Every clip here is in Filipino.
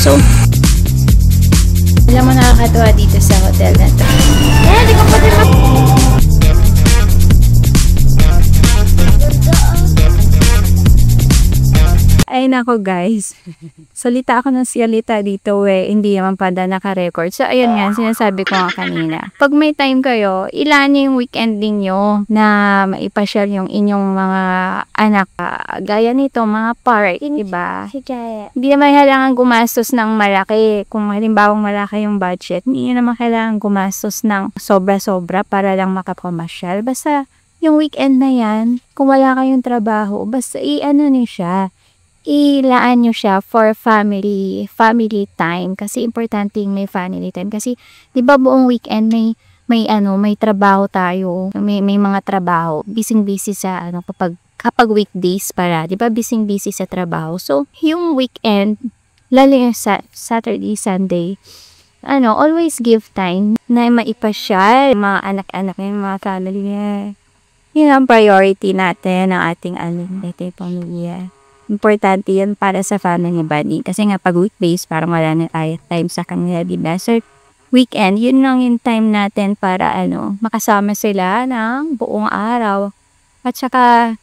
So, alam mo, nakakatuwa dito sa hotel na to. Di ko pa din Ay nako guys, salita ako ng salita dito hindi naman pada naka-record. So ayun nga, sinasabi ko nga kanina. Pag may time kayo, ilan yung weekend ninyo na maipasyal yung inyong mga anak. Gaya nito, mga park, diba? Hindi naman kailangan gumastos ng malaki. Kung halimbawang malaki yung budget, hindi naman kailangan gumastos ng sobra-sobra para lang makapamasyal. Basta yung weekend na yan, kung wala kayong trabaho, basta i-ano niyo siya. Ilaan nyo siya for family time, kasi importante yung may family time, kasi 'di ba buong weekend may trabaho tayo, may mga trabaho, busy sa kapag weekdays para, 'di ba, busy sa trabaho. So yung weekend, lalo yung Saturday, Sunday, always give time na maipasyal mga anak-anak yung mga family niya. Yun ang priority natin ng ating pamilya. Importante yan para sa family bonding. Kasi nga pag weekdays, parang wala na tayo time sa kanila, diba? So, weekend, yun lang yung time natin para makasama sila ng buong araw. At saka,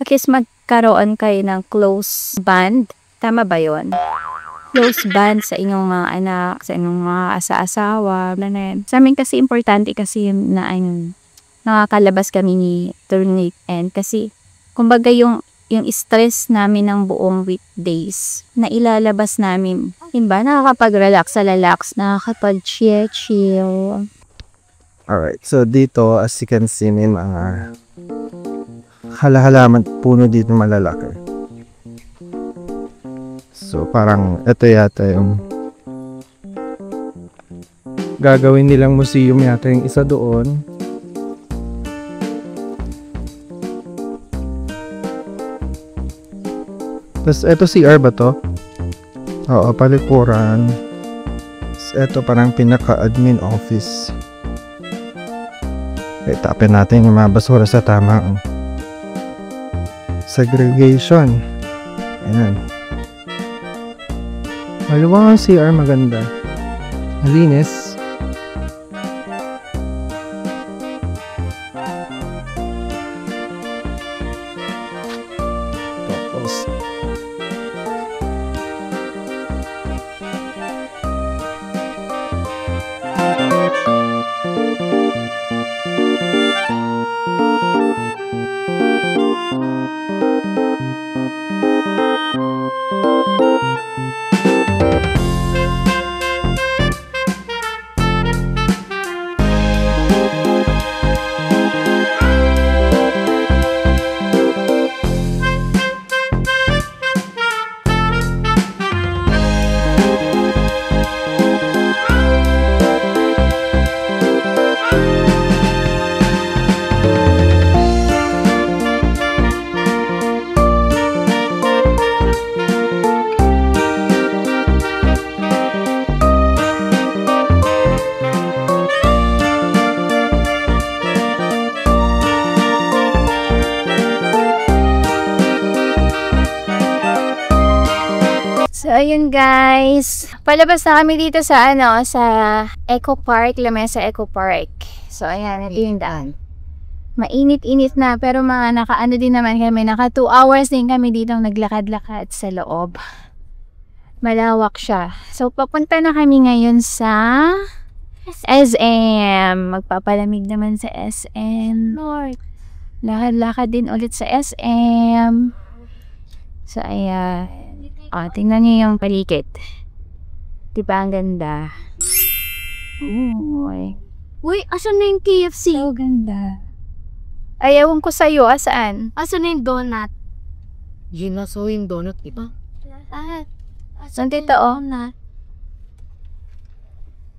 at least magkaroon kayo ng close bond. Tama ba yun? Close bond sa inyong mga anak, sa inyong mga asa-asawa. Sa amin kasi importante kasi na nakakalabas kami ni turn weekend. Kasi, kumbaga yung stress namin ng buong weekdays na ilalabas namin. Diba? Nakakapag-relax, nakakapag-chill. Alright, so dito, as you can see, may mga halaman puno dito malalaki. So parang ito yata yung gagawin nilang museum yata yung isa doon. Tapos, eto CR ba to? Oo, palikuran. Tapos, eto parang pinaka-admin office. Okay, tapin natin yung mga basura sa tamang segregation. Ayan. Maluwang ang CR, maganda. Malinis. Tapos, So, ayun guys. Palabas na kami dito sa sa Eco Park, Lamesa Eco Park. So, ayan, ito yung daan. Mainit-init na, pero mga din naman kami, naka 2 hours din kami dito naglakad-lakad sa loob. Malawak siya. So, papunta na kami ngayon sa SM. Magpapalamig naman sa SM. Lord. Lakad-lakad din ulit sa SM. So, ayan. Tingnan niyo yung paligid. Diba ang ganda? Uy, asan na yung KFC? So ganda. Ay, ewan ko sa'yo, asaan? Asan na yung donut? Yun na, so yung donut, diba? Asan dito, donut?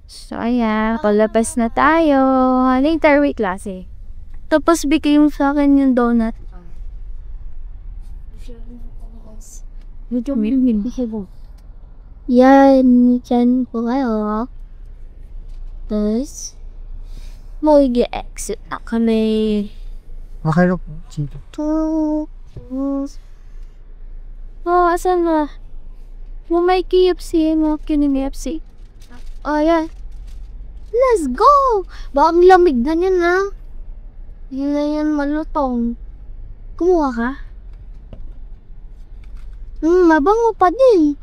So, ayan, palabas na tayo. Later, wait, klase. Tapos, bigay yung sa akin yung donut. Yan, dyan po kayo. Tapos, mag-exit na kami. okay lang. Asan na? Mo may KFC, mo KFC. Ayan. Let's go! Baka ang lamig na yan, ha? Hindi na yan malutong. Kumuha ka? Mabango pa din.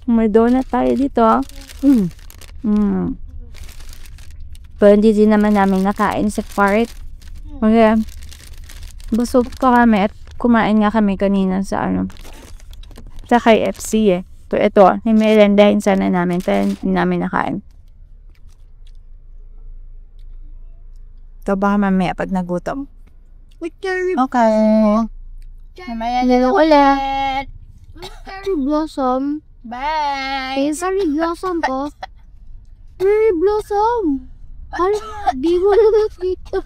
May donut tayo dito. Pero hindi din naman namin nakain sa park. Okay. Busog pa kami at kumain nga kami kanina sa sa KFC eh. So ito, nimerendahin sana namin pero hindi namin nakain. Ito baka mamaya pag nagutom. Okay. Mamaya na ulit. Cherry blossom. Bye! Cherry blossom po. Cherry blossom. Hala, di mo na nakita.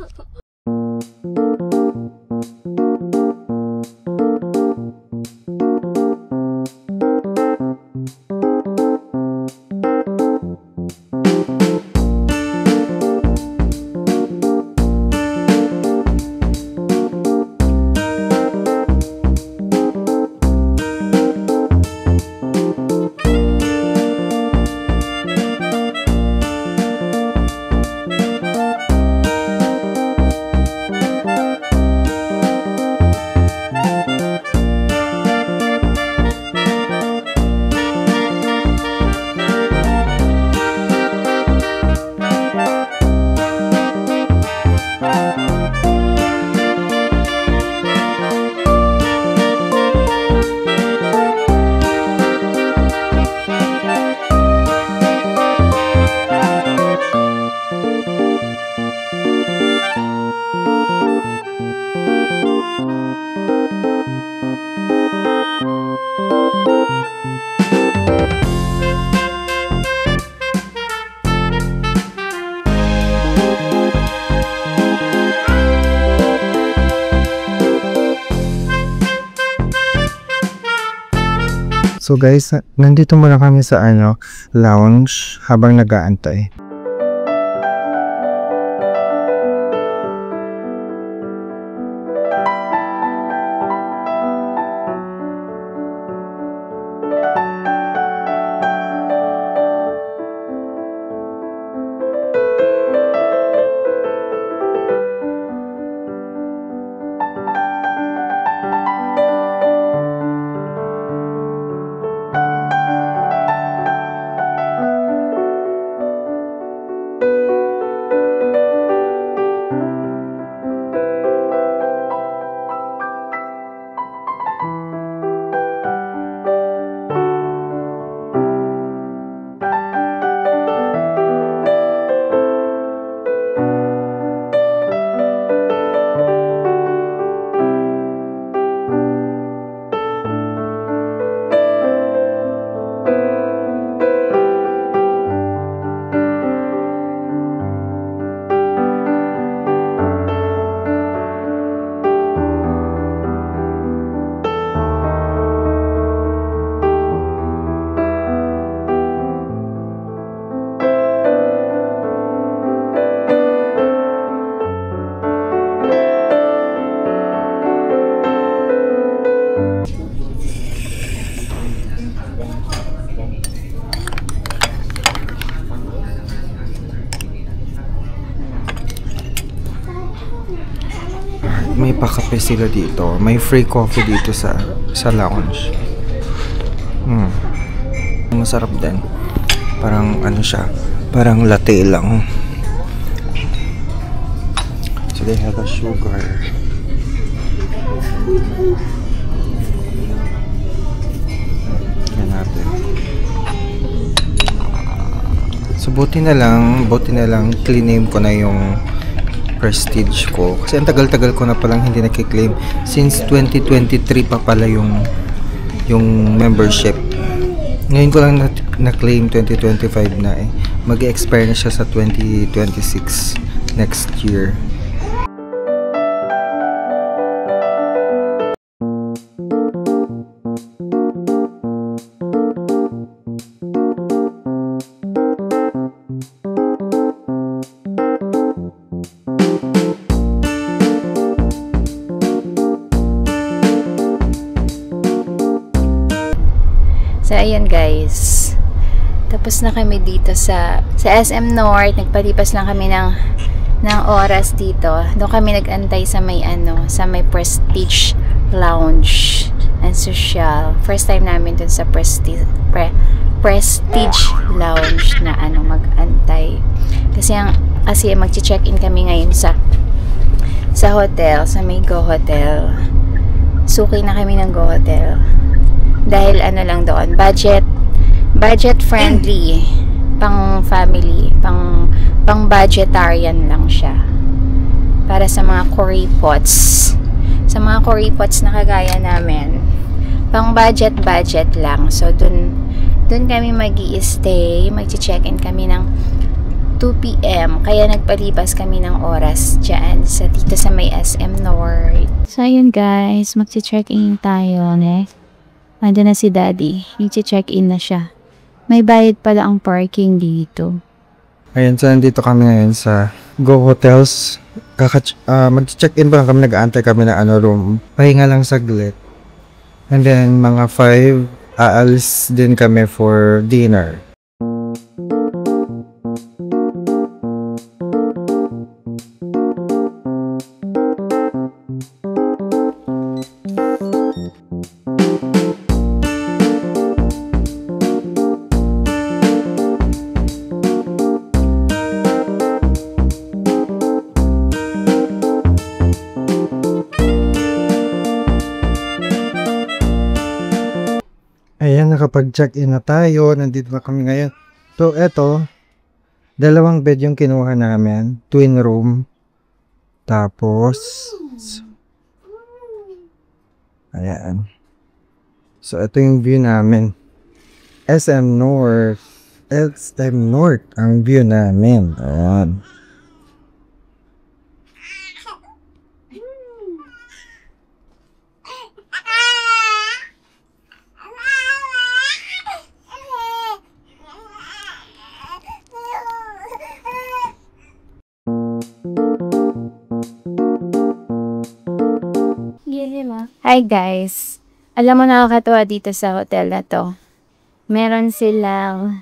So guys, nandito muna kami sa lounge habang nag-aantay. May pakape sila dito. May free coffee dito sa lounge. Masarap din. Parang siya. Parang latte lang. So they have a sugar. Yan natin. So buti na lang clean ko na yung Prestige ko kasi ang tagal-tagal ko na palang hindi nakiklaim since 2023 pa pala yung membership. Ngayon ko lang na-claim 2025 na mag-expire na siya sa 2026 next year. So, ayan guys. Tapos na kami dito sa SM North. Nagpalipas lang kami ng oras dito. Doon kami nag-antay sa may Prestige Lounge and Social. First time namin dun sa Prestige Lounge na mag-antay. Kasi mag-check-in kami ngayon sa hotel, sa may Go Hotel. Suki na kami ng Go Hotel. Dahil lang doon, budget friendly, pang family, pang budgetarian lang siya. Para sa mga kuripots. Sa mga kuripots na kagaya namin, pang budget lang. So dun kami mag-i-stay, mag-check-in kami ng 2 PM. Kaya nagpalipas kami ng oras dyan dito sa may SM North. So ayun guys, mag-check-in tayo, Ando na si Daddy. I-check-in na siya. May bayad pala ang parking dito. Ayan, so nandito kami ngayon sa Go Hotels. Mag-check-in pa lang kami, nag-aantay kami na room. Pahinga lang saglit. And then, mga 5, aalis din kami for dinner. Ayan, nakapag-check-in na tayo. Nandito na kami ngayon. So, eto, 2 bed yung kinuha namin. Twin room. Tapos, ayan. So, ito yung view namin. SM North. SM North ang view namin. Ayan. Hi guys! Alam mo, nakakatawa dito sa hotel na to. Meron silang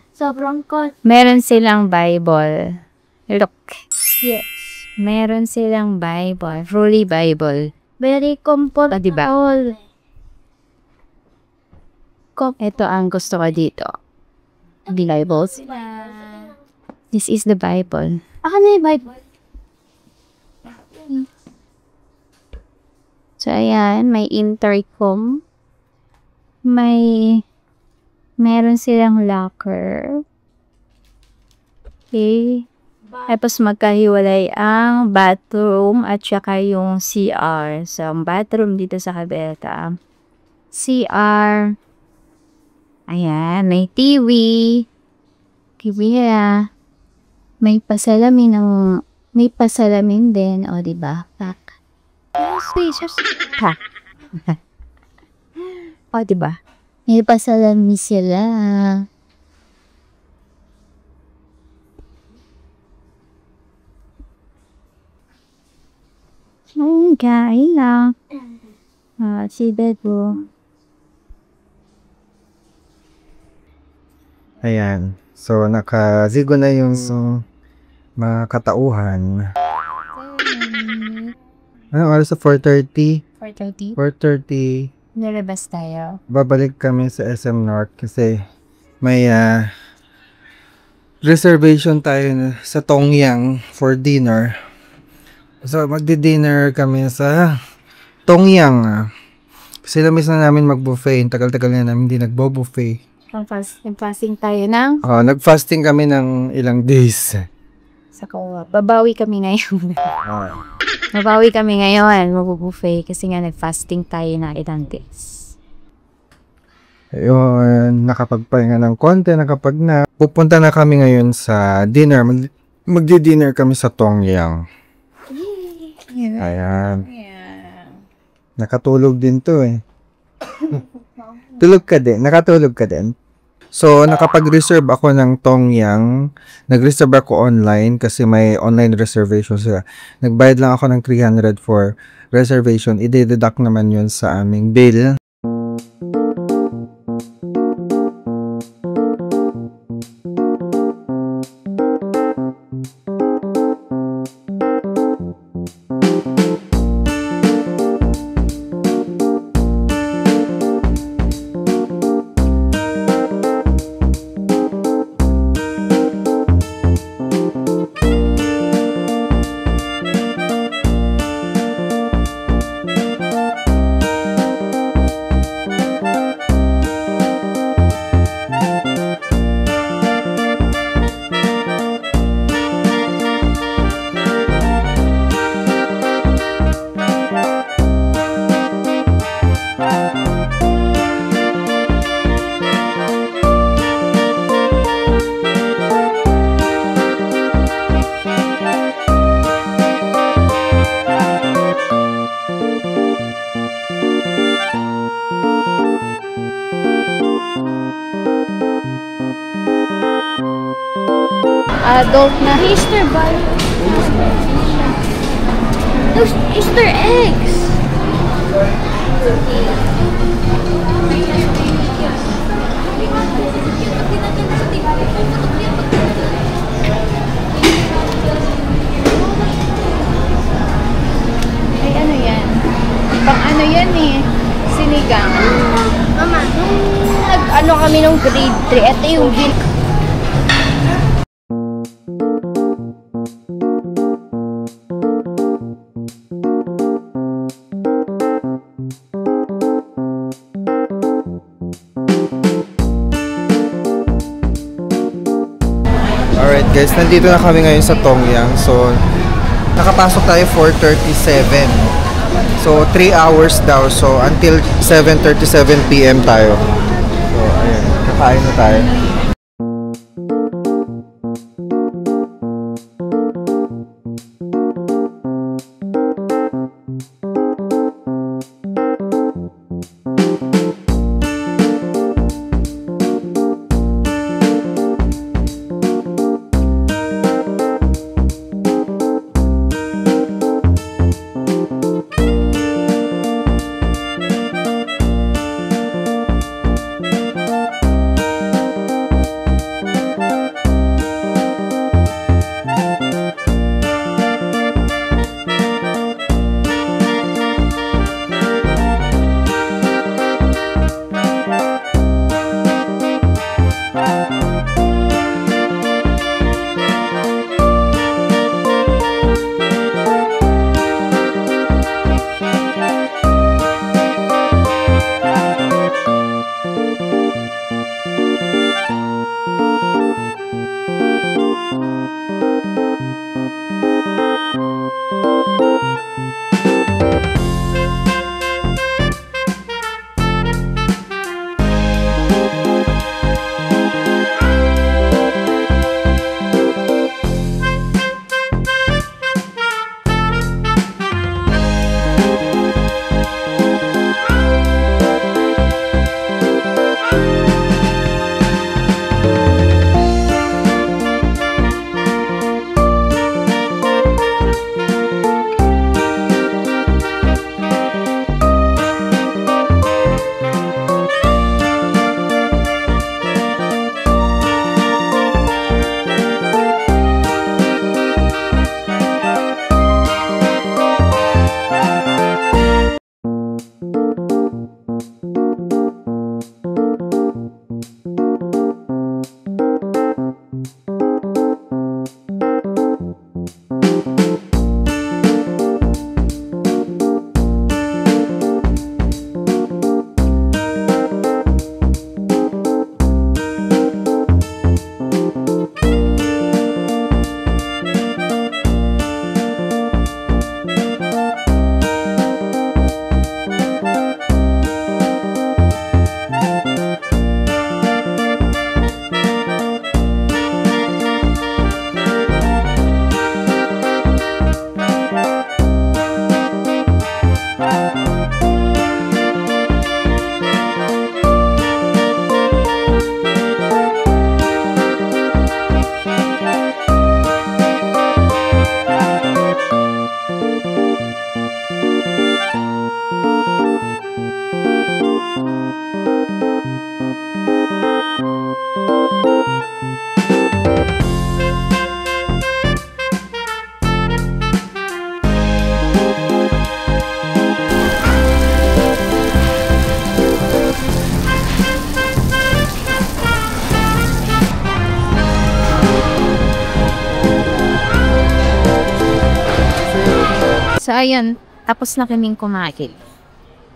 Bible. Look. Yes. Meron silang Bible. Fully Bible. Very comfortable. Diba? Ito ang gusto ko dito. The Bible. This is the Bible. Ako na yung Bible. So, ayan, may intercom. Meron silang locker. Okay. Tapos magkahiwalay ang bathroom at saka yung CR. So, ang bathroom dito sa kabeta. CR. Ayan, may TV. TV ya. May pasalamin din, o diba? Pack. Spacious. Ha. O, diba? May pasalami sila. Ay, kain lang. Si bedroom. Ayan. So, nakazigo na yung mga katauhan. Anong oras sa 4:30? 4:30. Nalabas tayo. Babalik kami sa SM North kasi may reservation tayo sa Tongyang for dinner. So, magdi-dinner kami sa Tongyang. Kasi lamis na namin mag-buffet. Tagal-tagal na namin hindi nagbo-buffet. Fasting tayo ng nag-fasting kami ng ilang days. sa co-op. Babawi kami ngayon. Babawi kami ngayon. Mag-buffet kasi nga nag-fasting tayo na ilang days. Ayun, nakapagpahinga ng konti, pupunta na kami ngayon sa dinner. Magdi-dinner kami sa Tongyang. Ayan. Nakatulog din to eh. Nakatulog ka din. So, nakapag-reserve ako ng Tongyang. Nag-reserve ako online kasi may online reservation sila. Nagbayad lang ako ng 300 for reservation. I-deduct naman yun sa aming bill. adult na. Easter bunny. Those Easter eggs. Ay, ano yan? Pang ano yan eh? Sinigang. Mama, nung nag-ano kami nung grade 3, ito yung Alright guys, nandito na kami ngayon sa Tongyang. So, nakapasok tayo 4:37. So, 3 hours daw. So, until 7:37 PM tayo. So, ayun. Kakain na tayo. So, ayun. Tapos na kaming kumain.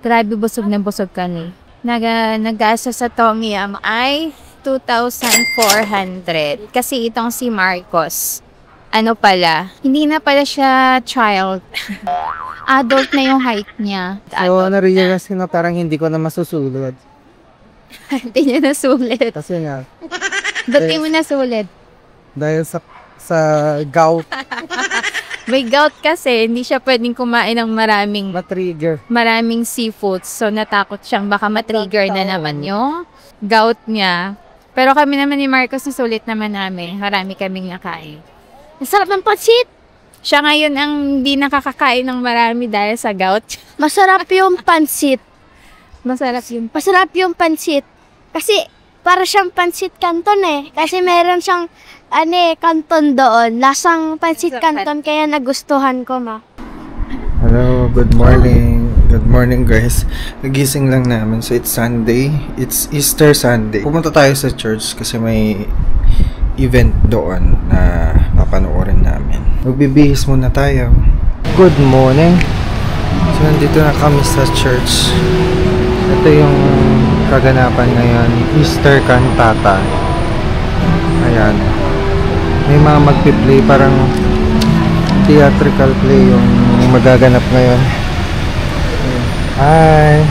Grabe, busog na busog kami. Nag-asa sa Tongyam ay 2,400. Kasi itong si Marcos, ano pala, hindi na pala siya child. Adult na yung height niya. So, na-realize ko na parang hindi ko na masusulod. Hindi niya nasulit. Kasi nga, Ba't di mo nasulit? dahil sa gout, May gout kasi, hindi siya pwedeng kumain ng ma-trigger. maraming seafoods. So, natakot siyang baka matrigger na naman yung gout niya. Pero kami naman ni Marcos, sulit naman namin. Marami kaming nakain. Ang sarap ng pansit. Siya ngayon ang hindi nakakakain ng marami dahil sa gout. Masarap yung pansit. Masarap yun. Masarap yung pansit. Kasi, para siyang pansit canton eh. Kasi meron siyang, canton doon. Lasang pansit canton, kaya nagustuhan ko, ma. Hello, good morning. Good morning guys. Nagising lang namin. So it's Sunday. It's Easter Sunday. Pupunta tayo sa church kasi may event doon na papanoorin namin. Magbibihis muna tayo. Good morning. So nandito na kami sa church. Ito yung kaganapan ngayon. Easter cantata. Ayan. May mga magpi-play, parang theatrical play yung magaganap ngayon. Hi!